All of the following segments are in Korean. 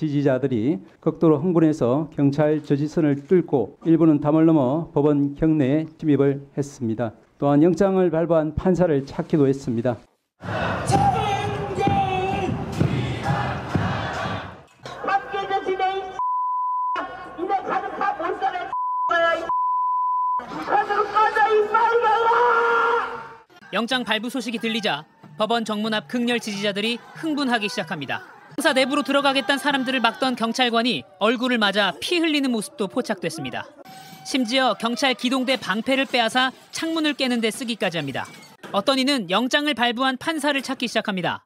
지지자들이 극도로 흥분해서 경찰 저지선을 뚫고 일부는 담을 넘어 법원 경내에 침입을 했습니다. 또한 영장을 발부한 판사를 찾기도 했습니다. 영장 발부 소식이 들리자 법원 정문 앞 극렬 지지자들이 흥분하기 시작합니다. 형사 내부로 들어가겠다는 사람들을 막던 경찰관이 얼굴을 맞아 피 흘리는 모습도 포착됐습니다. 심지어 경찰 기동대 방패를 빼앗아 창문을 깨는 데 쓰기까지 합니다. 어떤 이는 영장을 발부한 판사를 찾기 시작합니다.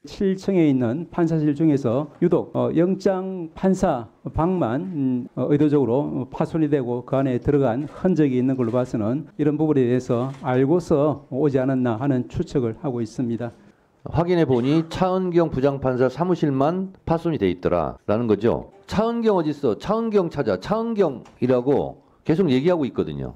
7층에 있는 판사실 중에서 유독 영장 판사 방만 의도적으로 파손이 되고 그 안에 들어간 흔적이 있는 걸로 봐서는 이런 부분에 대해서 알고서 오지 않았나 하는 추측을 하고 있습니다. 확인해 보니 차은경 부장판사 사무실만 파손이 돼 있더라라는 거죠. 차은경 어디 있어? 차은경 찾아. 차은경이라고 계속 얘기하고 있거든요.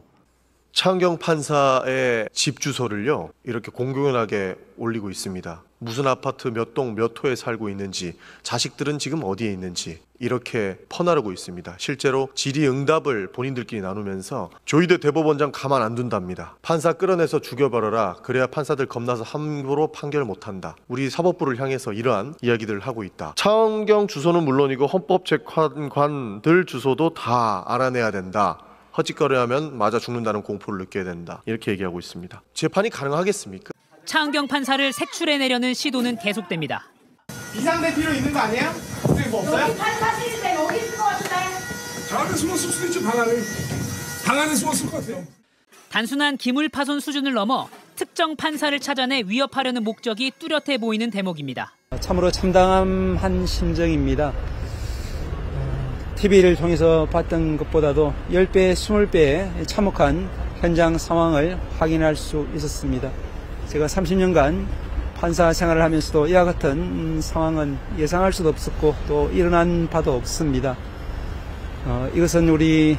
차은경 판사의 집 주소를요 이렇게 공공연하게 올리고 있습니다. 무슨 아파트 몇 동 몇 호에 살고 있는지, 자식들은 지금 어디에 있는지 이렇게 퍼나르고 있습니다. 실제로 질의응답을 본인들끼리 나누면서 조희대 대법원장 가만 안 둔답니다. 판사 끌어내서 죽여버려라. 그래야 판사들 겁나서 함부로 판결 못한다. 우리 사법부를 향해서 이러한 이야기들을 하고 있다. 차은경 주소는 물론이고 헌법재판관들 주소도 다 알아내야 된다. 헛짓거리하면 맞아 죽는다는 공포를 느껴야 된다. 이렇게 얘기하고 있습니다. 재판이 가능하겠습니까? 차은경 판사를 색출해내려는 시도는 계속됩니다. 비상대 필요 있는 거 아니에요? 뭐 없어요? 여기 판사실인데 여기 있을 것 같은데. 저 안에 숨었을 수도 있죠. 방 안에 숨었을 것 같아요. 단순한 기물 파손 수준을 넘어 특정 판사를 찾아내 위협하려는 목적이 뚜렷해 보이는 대목입니다. 참으로 참담한 심정입니다. TV를 통해서 봤던 것보다도 10배, 20배의 참혹한 현장 상황을 확인할 수 있었습니다. 제가 30년간 판사 생활을 하면서도 이와 같은 상황은 예상할 수도 없었고 또 일어난 바도 없습니다. 이것은 우리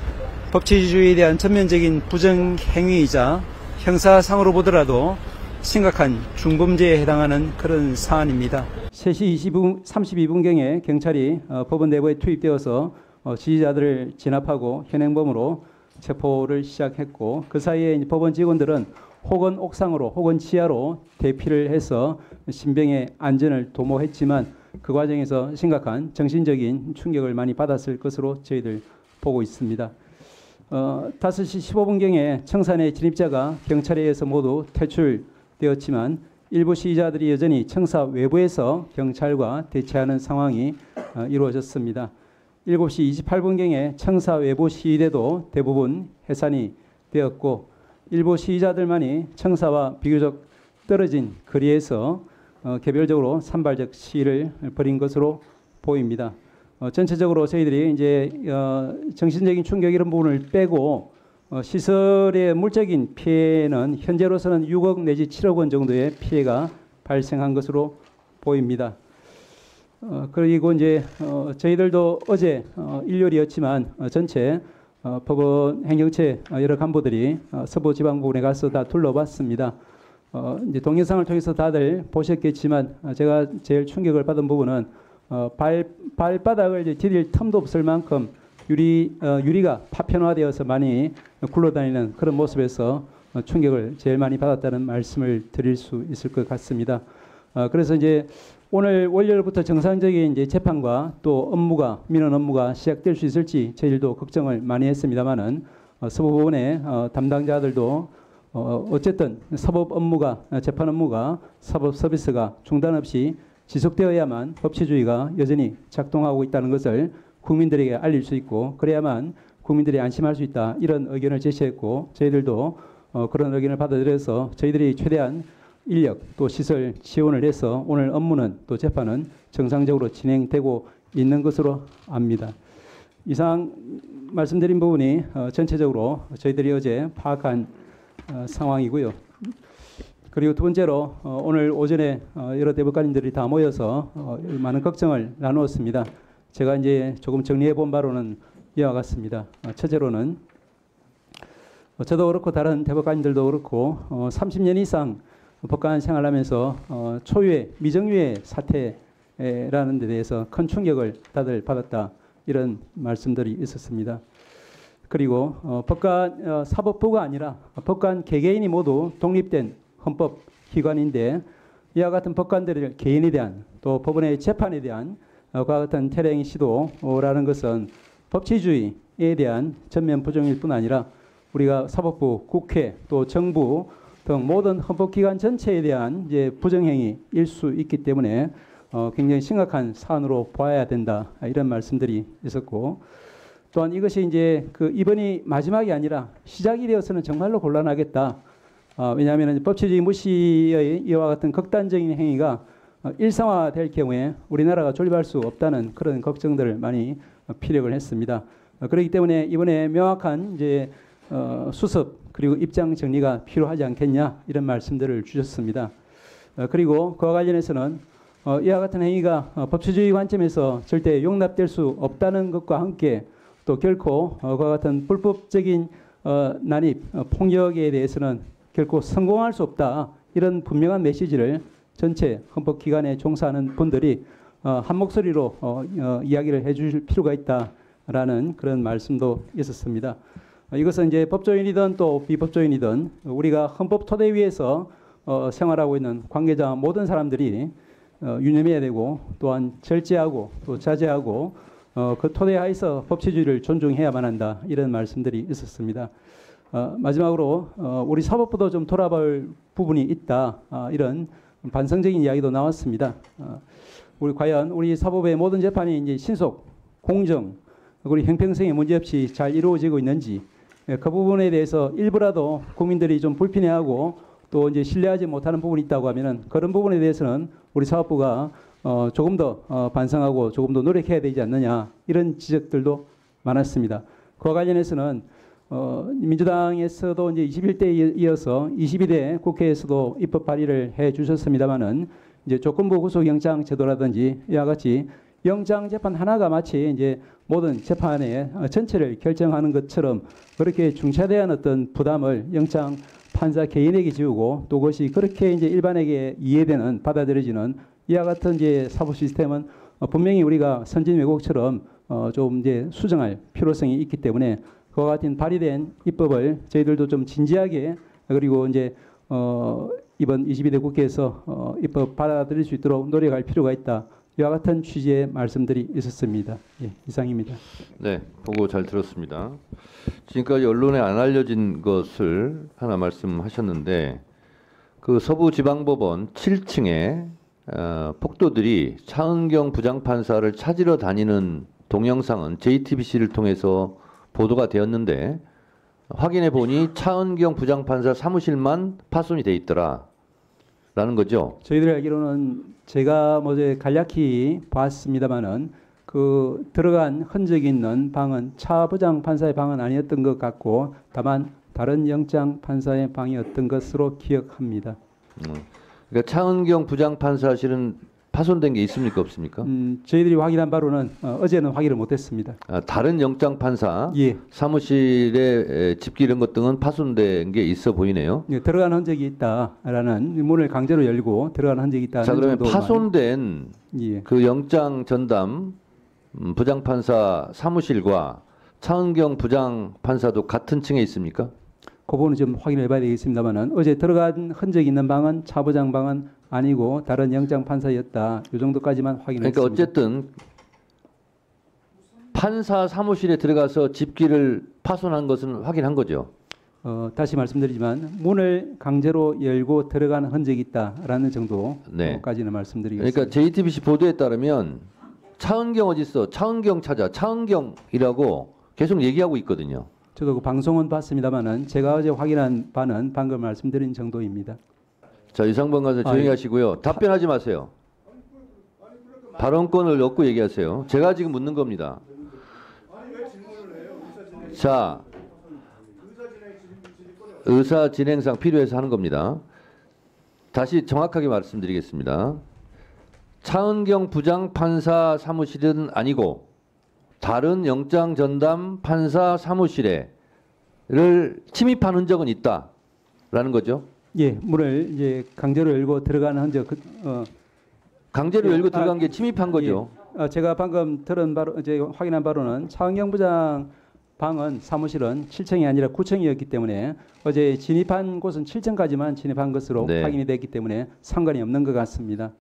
법치주의에 대한 전면적인 부정행위이자 형사상으로 보더라도 심각한 중범죄에 해당하는 그런 사안입니다. 3시 32분경에 경찰이 법원 내부에 투입되어서 지지자들을 진압하고 현행범으로 체포를 시작했고 그 사이에 법원 직원들은 혹은 옥상으로 혹은 지하로 대피를 해서 신병의 안전을 도모했지만 그 과정에서 심각한 정신적인 충격을 많이 받았을 것으로 저희들 보고 있습니다. 5시 15분경에 청사내 진입자가 경찰에 의해서 모두 퇴출되었지만 일부 시위자들이 여전히 청사 외부에서 경찰과 대치하는 상황이 이루어졌습니다. 7시 28분경에 청사 외부 시위대도 대부분 해산이 되었고 일부 시위자들만이 청사와 비교적 떨어진 거리에서 개별적으로 산발적 시위를 벌인 것으로 보입니다. 전체적으로 저희들이 이제 정신적인 충격 이런 부분을 빼고 시설의 물적인 피해는 현재로서는 6억 내지 7억 원 정도의 피해가 발생한 것으로 보입니다. 그리고 이제 저희들도 어제 일요일이었지만 전체 법원 행정처 여러 간부들이 서부지방법원에 가서 다 둘러봤습니다. 이제 동영상을 통해서 다들 보셨겠지만 제가 제일 충격을 받은 부분은 발바닥을 이제 디딜 틈도 없을 만큼 유리가 파편화되어서 많이 굴러다니는 그런 모습에서 충격을 제일 많이 받았다는 말씀을 드릴 수 있을 것 같습니다. 그래서 이제 오늘 월요일부터 정상적인 이제 재판과 또 민원 업무가 시작될 수 있을지 저희들도 걱정을 많이 했습니다만은 서부법원의 담당자들도 어쨌든 재판 업무가 사법 서비스가 중단 없이 지속되어야만 법치주의가 여전히 작동하고 있다는 것을 국민들에게 알릴 수 있고 그래야만 국민들이 안심할 수 있다 이런 의견을 제시했고 저희들도 그런 의견을 받아들여서 저희들이 최대한 인력 또 시설 지원을 해서 오늘 업무는 또 재판은 정상적으로 진행되고 있는 것으로 압니다. 이상 말씀드린 부분이 전체적으로 저희들이 어제 파악한 상황이고요. 그리고 두 번째로 오늘 오전에 여러 대법관님들이 다 모여서 많은 걱정을 나누었습니다. 제가 이제 조금 정리해 본 바로는 이와 같습니다. 첫째로는 저도 그렇고 다른 대법관님들도 그렇고 30년 이상 법관 생활하면서 초유의 미정유의 사태 라는 데 대해서 큰 충격을 다들 받았다. 이런 말씀들이 있었습니다. 그리고 법관 사법부가 아니라 법관 개개인이 모두 독립된 헌법기관인데 이와 같은 법관들의 개인에 대한 또 법원의 재판에 대한 그와 같은 태령 시도라는 것은 법치주의에 대한 전면 부정일 뿐 아니라 우리가 사법부, 국회, 또 정부 등 모든 헌법기관 전체에 대한 이제 부정행위일 수 있기 때문에 굉장히 심각한 사안으로 봐야 된다. 이런 말씀들이 있었고 또한 이것이 이제 이번이 마지막이 아니라 시작이 되어서는 정말로 곤란하겠다. 왜냐하면 법치주의 무시의 이와 같은 극단적인 행위가 일상화될 경우에 우리나라가 존립할 수 없다는 그런 걱정들을 많이 피력을 했습니다. 그렇기 때문에 이번에 명확한 이제 수습 그리고 입장 정리가 필요하지 않겠냐 이런 말씀들을 주셨습니다. 그리고 그와 관련해서는 이와 같은 행위가 법치주의 관점에서 절대 용납될 수 없다는 것과 함께 또 결코 그와 같은 불법적인 난입, 폭력에 대해서는 결코 성공할 수 없다. 이런 분명한 메시지를 전체 헌법기관에 종사하는 분들이 한 목소리로 이야기를 해주실 필요가 있다라는 그런 말씀도 있었습니다. 이것은 이제 법조인이든 또 비법조인이든 우리가 헌법 토대 위에서 생활하고 있는 관계자 모든 사람들이 유념해야 되고 또한 절제하고 또 자제하고 그 토대 하에서 법치주의를 존중해야만 한다. 이런 말씀들이 있었습니다. 마지막으로 우리 사법부도 좀 돌아볼 부분이 있다. 이런 반성적인 이야기도 나왔습니다. 우리 과연 우리 사법의 모든 재판이 이제 신속, 공정, 그리고 형평성에 문제없이 잘 이루어지고 있는지 그 부분에 대해서 일부라도 국민들이 좀 불편해하고 또 이제 신뢰하지 못하는 부분이 있다고 하면은 그런 부분에 대해서는 우리 사법부가 조금 더 반성하고 조금 더 노력해야 되지 않느냐 이런 지적들도 많았습니다. 그와 관련해서는 민주당에서도 이제 21대에 이어서 22대 국회에서도 입법 발의를 해 주셨습니다만은 이제 조건부 구속영장 제도라든지 이와 같이 영장 재판 하나가 마치 이제 모든 재판의 전체를 결정하는 것처럼 그렇게 중차대한 어떤 부담을 영장 판사 개인에게 지우고 또 그것이 그렇게 이제 일반에게 이해되는 받아들여지는 이와 같은 이제 사법 시스템은 분명히 우리가 선진 외국처럼 좀 이제 수정할 필요성이 있기 때문에 그와 같은 발의된 입법을 저희들도 좀 진지하게 그리고 이제 이번 22대 국회에서 입법 받아들일 수 있도록 노력할 필요가 있다. 이와 같은 취지의 말씀들이 있었습니다. 예, 이상입니다. 네, 보고 잘 들었습니다. 지금까지 언론에 안 알려진 것을 하나 말씀하셨는데 그 서부지방법원 7층에 폭도들이 차은경 부장판사를 찾으러 다니는 동영상은 JTBC를 통해서 보도가 되었는데 확인해 보니 차은경 부장판사 사무실만 파손이 돼 있더라. 라는 거죠. 저희들이 알기로는 제가 뭐제 간략히 봤습니다만은 그 들어간 흔적이 있는 방은 차 부장 판사의 방은 아니었던 것 같고 다만 다른 영장 판사의 방이었던 것으로 기억합니다. 그러니까 차은경 부장 판사실은 파손된 게 있습니까 없습니까? 저희들이 확인한 바로는 어제는 확인을 못했습니다. 다른 영장 판사 예. 사무실에 집기 이런 것 등은 파손된 게 있어 보이네요. 예, 들어간 흔적이 있다라는 문을 강제로 열고 들어간 흔적이 있다는 자 그러면 정도만. 파손된 예. 그 영장 전담 부장 판사 사무실과 차은경 부장 판사도 같은 층에 있습니까? 그 부분은 좀 확인해 봐야 되겠습니다만은 어제 들어간 흔적이 있는 방은 차 부장 방은 아니고 다른 영장 판사였다. 이 정도까지만 확인했습니다. 그러니까 어쨌든 판사 사무실에 들어가서 집기를 파손한 것은 확인한 거죠. 다시 말씀드리지만 문을 강제로 열고 들어가는 흔적이 있다라는 정도까지는 말씀드리겠습니다. 그러니까 JTBC 보도에 따르면 차은경 어디 있어? 차은경 찾아. 차은경이라고 계속 얘기하고 있거든요. 저도 그 방송은 봤습니다만은 제가 어제 확인한 바는 방금 말씀드린 정도입니다. 자, 유상범 간사 조용히 하시고요. 답변하지 마세요. 발언권을 얻고 얘기하세요. 제가 지금 묻는 겁니다. 자, 의사 진행상 필요해서 하는 겁니다. 다시 정확하게 말씀드리겠습니다. 차은경 부장 판사 사무실은 아니고 다른 영장 전담 판사 사무실에를 침입한 흔적은 있다라는 거죠. 예, 문을 이제 강제로 열고 들어가는 흔적 강제로 열고 들어간 게 침입한 거죠. 제가 방금 들은 바로 확인한 바로는 차은경 부장 방은 사무실은 7층이 아니라 9층이었기 때문에 어제 진입한 곳은 7층까지만 진입한 것으로 네. 확인이 됐기 때문에 상관이 없는 것 같습니다.